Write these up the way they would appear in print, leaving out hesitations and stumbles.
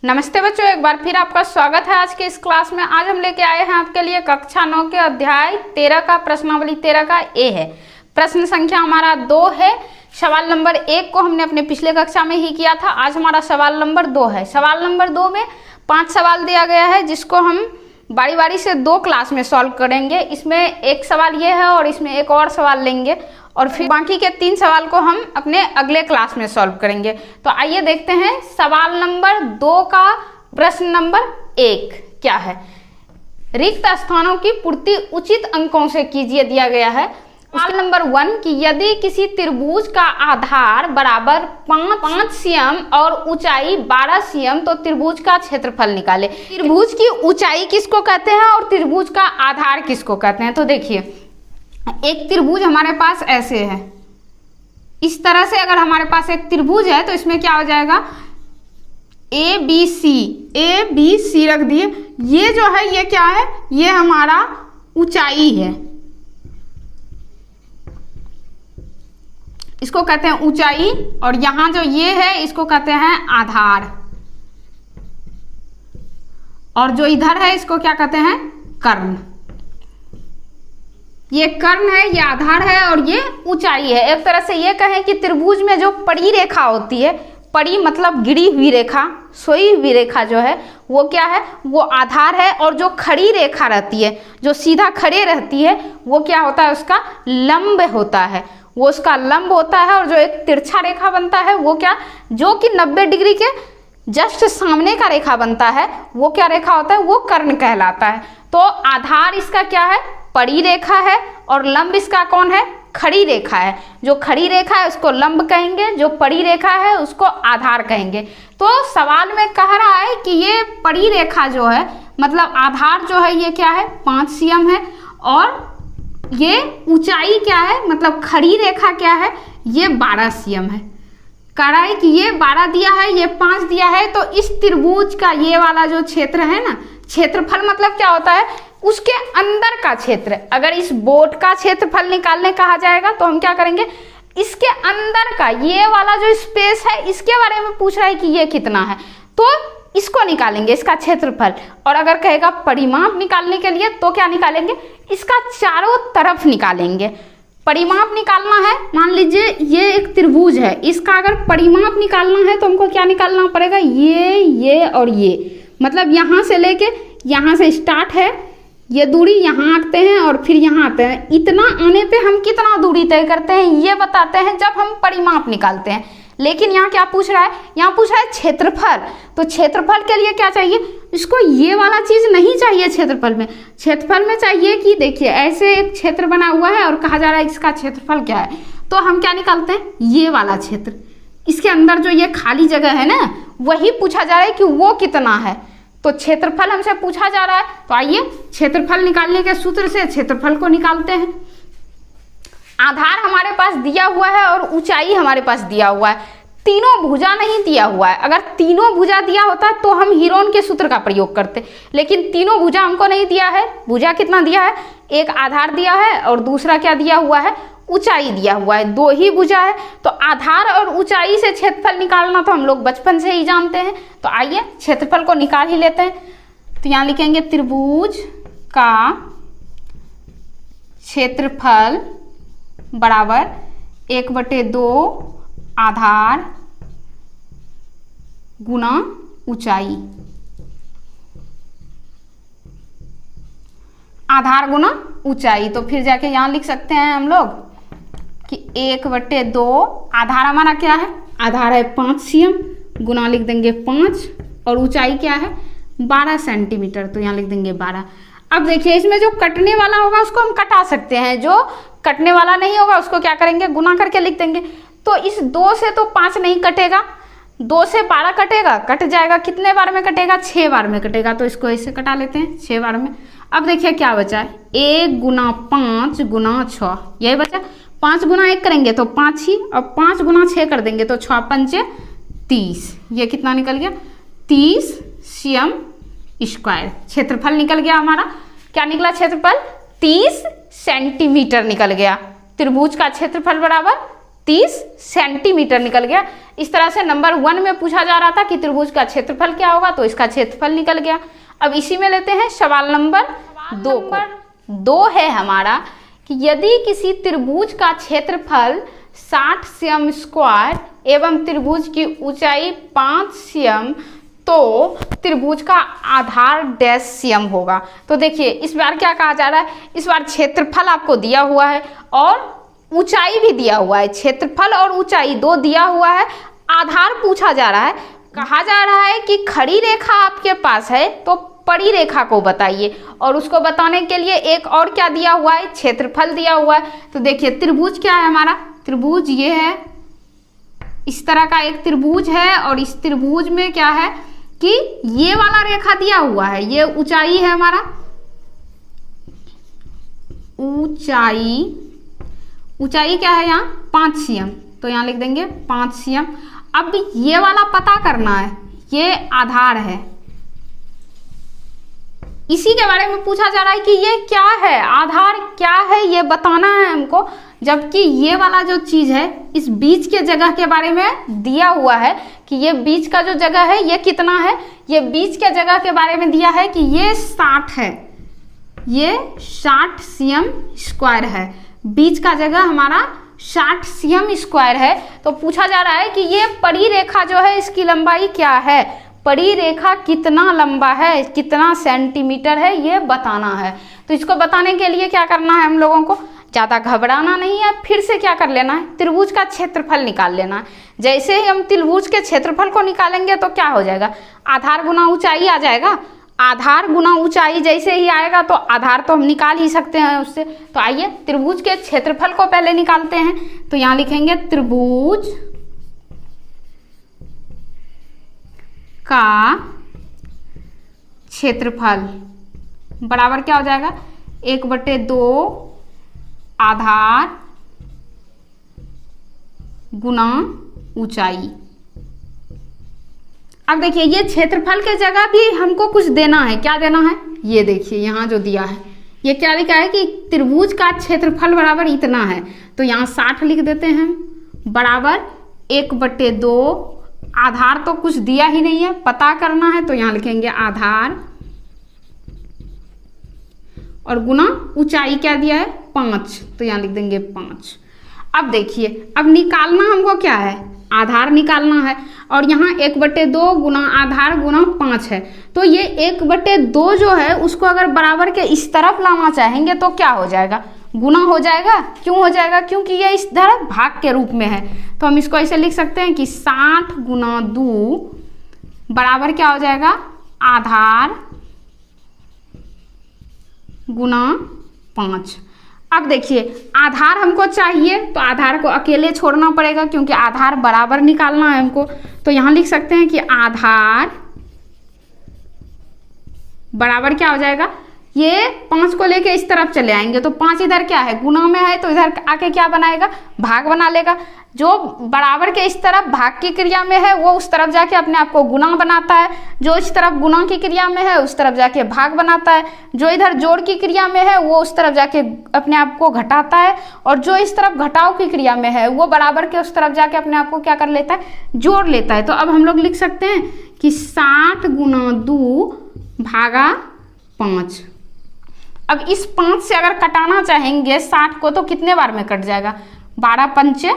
नमस्ते बच्चों, एक बार फिर आपका स्वागत है आज के इस क्लास में। आज हम लेके आए हैं आपके लिए कक्षा 9 के अध्याय 13 का प्रश्नावली 13 का ए है। प्रश्न संख्या हमारा 2 है। सवाल नंबर 1 को हमने अपने पिछले कक्षा में ही किया था। आज हमारा सवाल नंबर 2 है। सवाल नंबर 2 में 5 सवाल दिया गया है, जिसको हम बारी बारी से 2 क्लास में सॉल्व करेंगे। इसमें एक सवाल ये है और इसमें एक और सवाल लेंगे और फिर बाकी के 3 सवाल को हम अपने अगले क्लास में सॉल्व करेंगे। तो आइए देखते हैं सवाल नंबर 2 का प्रश्न नंबर 1 क्या है। रिक्त स्थानों की पूर्ति उचित अंकों से कीजिए दिया गया है। सवाल नंबर 1 कि यदि किसी त्रिभुज का आधार बराबर 5 cm और ऊंचाई 12 cm तो त्रिभुज का क्षेत्रफल निकाले। त्रिभुज की ऊंचाई किसको कहते हैं और त्रिभुज का आधार किसको कहते हैं। तो देखिए, एक त्रिभुज हमारे पास ऐसे है, इस तरह से अगर हमारे पास एक त्रिभुज है तो इसमें क्या हो जाएगा, ए बी सी रख दिए। ये जो है ये क्या है, ये हमारा ऊंचाई है, इसको कहते हैं ऊंचाई। और यहां जो ये है इसको कहते हैं आधार, और जो इधर है इसको क्या कहते हैं, कर्ण। ये कर्ण है, ये आधार है और ये ऊंचाई है। एक तरह से ये कहें कि त्रिभुज में जो पड़ी रेखा होती है, पड़ी मतलब गिरी हुई रेखा, सोई हुई रेखा जो है वो क्या है, वो आधार है। और जो खड़ी रेखा रहती है, जो सीधा खड़े रहती है, वो क्या होता है, उसका लंब होता है, वो उसका लंब होता है। और जो एक तिरछा रेखा बनता है वो क्या, जो कि 90 डिग्री के जस्ट सामने का रेखा बनता है, वो क्या रेखा होता है, वो कर्ण कहलाता है। तो आधार इसका क्या है, पड़ी रेखा है, और लंब इसका कौन है, खड़ी रेखा है। जो खड़ी रेखा है उसको लंब कहेंगे, जो पड़ी रेखा है उसको आधार कहेंगे। तो सवाल में कह रहा है कि ये पड़ी रेखा जो है, मतलब आधार जो है ये क्या है, 5 cm है, और ये ऊंचाई क्या है, मतलब खड़ी रेखा क्या है, ये 12 cm है। कह रहा है कि ये 12 दिया है, ये 5 दिया है, तो इस त्रिभुज का ये वाला जो क्षेत्र है ना, क्षेत्रफल मतलब क्या होता है, उसके अंदर का क्षेत्र। अगर इस बोट का क्षेत्रफल निकालने कहा जाएगा तो हम क्या करेंगे, इसके अंदर का ये वाला जो स्पेस है इसके बारे में पूछ रहा है कि ये कितना है, तो इसको निकालेंगे, इसका क्षेत्रफल। और अगर कहेगा परिमाप निकालने के लिए तो क्या निकालेंगे, इसका चारों तरफ निकालेंगे। परिमाप निकालना है, मान लीजिए ये एक त्रिभुज है, इसका अगर परिमाप निकालना है तो हमको क्या निकालना पड़ेगा, ये और ये, मतलब यहाँ से लेके यहाँ से स्टार्ट है, ये दूरी यहाँ आते हैं और फिर यहाँ आते हैं। इतना आने पे हम कितना दूरी तय करते हैं ये बताते हैं जब हम परिमाप निकालते हैं। लेकिन यहाँ क्या पूछ रहा है, यहाँ पूछ रहा है क्षेत्रफल। तो क्षेत्रफल के लिए क्या चाहिए, इसको ये वाला चीज नहीं चाहिए क्षेत्रफल में। क्षेत्रफल में चाहिए कि देखिए ऐसे एक क्षेत्र बना हुआ है और कहा जा रहा है इसका क्षेत्रफल क्या है, तो हम क्या निकालते हैं, ये वाला क्षेत्र, इसके अंदर जो ये खाली जगह है ना, वही पूछा जा रहा है कि वो कितना है। तो क्षेत्रफल हमसे पूछा जा रहा है, तो आइए क्षेत्रफल निकालने के सूत्र से क्षेत्रफल को निकालते हैं। आधार हमारे पास दिया हुआ है और ऊंचाई हमारे पास दिया हुआ है, तीनों भुजा नहीं दिया हुआ है। अगर तीनों भुजा दिया होता तो हम हीरोन के सूत्र का प्रयोग करते, लेकिन तीनों भुजा हमको नहीं दिया है। भुजा कितना दिया है, एक आधार दिया है और दूसरा क्या दिया हुआ है, ऊंचाई दिया हुआ है, 2 ही भुजा है। तो आधार और ऊंचाई से क्षेत्रफल निकालना तो हम लोग बचपन से ही जानते हैं। तो आइए क्षेत्रफल को निकाल ही लेते हैं। तो यहाँ लिखेंगे त्रिभुज का क्षेत्रफल बराबर 1/2 आधार गुना ऊंचाई, आधार गुना ऊंचाई। तो फिर जाके यहाँ लिख सकते हैं हम लोग कि 1/2 आधार हमारा क्या है, आधार है 5 cm, गुना लिख देंगे 5, और ऊंचाई क्या है 12 सेंटीमीटर, तो यहाँ लिख देंगे 12। अब देखिए इसमें जो कटने वाला होगा उसको हम कटा सकते हैं, जो कटने वाला नहीं होगा उसको क्या करेंगे, गुना करके लिख देंगे। तो इस 2 से तो 5 नहीं कटेगा, 2 से 12 कटेगा, कट जाएगा, कितने बार में कटेगा, 6 बार में कटेगा। तो इसको ऐसे कटा लेते हैं 6 बार में। अब देखिए क्या बचा है, 1 गुना 5 गुना 6, यही बचा। 5 गुना 1 करेंगे तो 5 ही, और 5 गुना 6 कर देंगे तो 6 पंचे 30, ये कितना निकल गया, 30 cm स्क्वायर। क्षेत्रफल निकल गया हमारा, क्या निकला क्षेत्रफल, 30 सेंटीमीटर निकल गया। त्रिभुज का क्षेत्रफल बराबर 30 सेंटीमीटर निकल गया। इस तरह से नंबर 1 में पूछा जा रहा था कि त्रिभुज का क्षेत्रफल क्या होगा, तो इसका क्षेत्रफल निकल गया। अब इसी में लेते हैं सवाल नंबर 2 है हमारा कि यदि किसी त्रिभुज का क्षेत्रफल 60 cm स्क्वायर एवं त्रिभुज की ऊंचाई 5 cm तो त्रिभुज का आधार डैश cm होगा। तो देखिए इस बार क्या कहा जा रहा है, इस बार क्षेत्रफल आपको दिया हुआ है और ऊंचाई भी दिया हुआ है। क्षेत्रफल और ऊंचाई 2 दिया हुआ है, आधार पूछा जा रहा है। कहा जा रहा है कि खड़ी रेखा आपके पास है तो पड़ी रेखा को बताइए, और उसको बताने के लिए एक और क्या दिया हुआ है, क्षेत्रफल दिया हुआ है। तो देखिए त्रिभुज क्या है हमारा, त्रिभुज ये है, इस तरह का एक त्रिभुज है और इस त्रिभुज में क्या है कि ये वाला रेखा दिया हुआ है, ये ऊंचाई है हमारा, ऊंचाई क्या है यहाँ 5 cm, तो यहाँ लिख देंगे 5 cm। अब ये वाला पता करना है, ये आधार है, इसी के बारे में पूछा जा रहा है कि ये क्या है, आधार क्या है ये बताना है हमको। जबकि ये वाला जो चीज है इस बीच के जगह के बारे में दिया हुआ है कि ये बीच का जो जगह है ये कितना है, ये बीच के जगह के बारे में दिया है कि ये 60 है, ये 60 cm स्क्वायर है, बीच का जगह हमारा 60 cm स्क्वायर है। तो पूछा जा रहा है कि ये पड़ी रेखा जो है इसकी लंबाई क्या है, पड़ी रेखा कितना लंबा है, कितना सेंटीमीटर है, ये बताना है। तो इसको बताने के लिए क्या करना है हम लोगों को, ज़्यादा घबराना नहीं है, फिर से क्या कर लेना है, त्रिभुज का क्षेत्रफल निकाल लेना है। जैसे ही हम त्रिभुज के क्षेत्रफल को निकालेंगे तो क्या हो जाएगा, आधार गुना ऊंचाई आ जाएगा। आधार गुना ऊंचाई जैसे ही आएगा तो आधार तो हम निकाल ही सकते हैं उससे। तो आइए त्रिभुज के क्षेत्रफल को पहले निकालते हैं। तो यहाँ लिखेंगे त्रिभुज का क्षेत्रफल बराबर क्या हो जाएगा, 1/2 आधार गुना ऊंचाई। अब देखिए ये क्षेत्रफल के जगह भी हमको कुछ देना है, क्या देना है, ये देखिए यहाँ जो दिया है ये क्या लिखा है कि त्रिभुज का क्षेत्रफल बराबर इतना है। तो यहाँ 60 लिख देते हैं बराबर 1/2, आधार तो कुछ दिया ही नहीं है, पता करना है, तो यहाँ लिखेंगे आधार और गुना ऊंचाई क्या दिया है 5, तो यहाँ लिख देंगे 5। अब देखिए अब निकालना हमको क्या है, आधार निकालना है, और यहाँ 1/2 गुना आधार गुना 5 है। तो ये 1/2 जो है उसको अगर बराबर के इस तरफ लाना चाहेंगे तो क्या हो जाएगा, गुना हो जाएगा। क्यों हो जाएगा, क्योंकि ये इस तरफ भाग के रूप में है। तो हम इसको ऐसे लिख सकते हैं कि 60 गुना 2 बराबर क्या हो जाएगा, आधार गुना 5। अब देखिए आधार हमको चाहिए तो आधार को अकेले छोड़ना पड़ेगा क्योंकि आधार बराबर निकालना है हमको। तो यहाँ लिख सकते हैं कि आधार बराबर क्या हो जाएगा, ये 5 को लेके इस तरफ चले आएंगे तो 5 इधर क्या है गुना में है, तो इधर आके क्या बनाएगा, भाग बना लेगा। जो बराबर के इस तरफ भाग की क्रिया में है वो उस तरफ जाके अपने आप को गुना बनाता है, जो इस तरफ गुना की क्रिया में है उस तरफ जाके भाग बनाता है, जो इधर जोड़ की क्रिया में है वो उस तरफ जाके अपने आप को घटाता है, और जो इस तरफ घटाव की क्रिया में है वो बराबर के उस तरफ जाके अपने आप को क्या कर लेता है, जोड़ लेता है। तो अब हम लोग लिख सकते हैं कि 60 गुना 2 भागा 5। अब इस 5 से अगर कटाना चाहेंगे 60 को तो कितने बार में कट जाएगा, 12 पंचे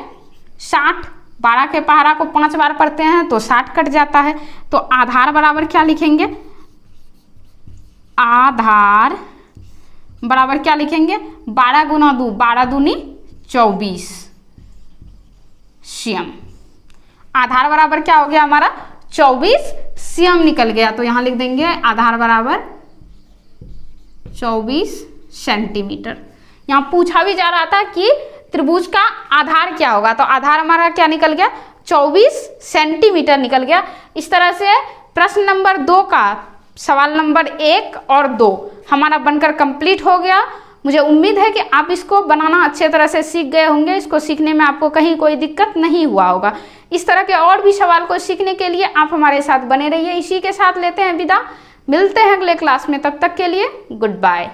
60, 12 के पहाड़ा को 5 बार पढ़ते हैं तो 60 कट जाता है। तो आधार बराबर क्या लिखेंगे, आधार बराबर क्या लिखेंगे, 12 गुना 2, 12 दूनी 24 cm। आधार बराबर क्या हो गया हमारा 24 cm निकल गया। तो यहाँ लिख देंगे आधार बराबर 24 सेंटीमीटर। यहाँ पूछा भी जा रहा था कि त्रिभुज का आधार क्या होगा, तो आधार हमारा क्या निकल गया 24 सेंटीमीटर निकल गया। इस तरह से प्रश्न नंबर 2 का सवाल नंबर 1 और 2 हमारा बनकर कंप्लीट हो गया। मुझे उम्मीद है कि आप इसको बनाना अच्छे तरह से सीख गए होंगे, इसको सीखने में आपको कहीं कोई दिक्कत नहीं हुआ होगा। इस तरह के और भी सवाल को सीखने के लिए आप हमारे साथ बने रहिए। इसी के साथ लेते हैं विदा, मिलते हैं अगले क्लास में, तब तक के लिए गुड बाय।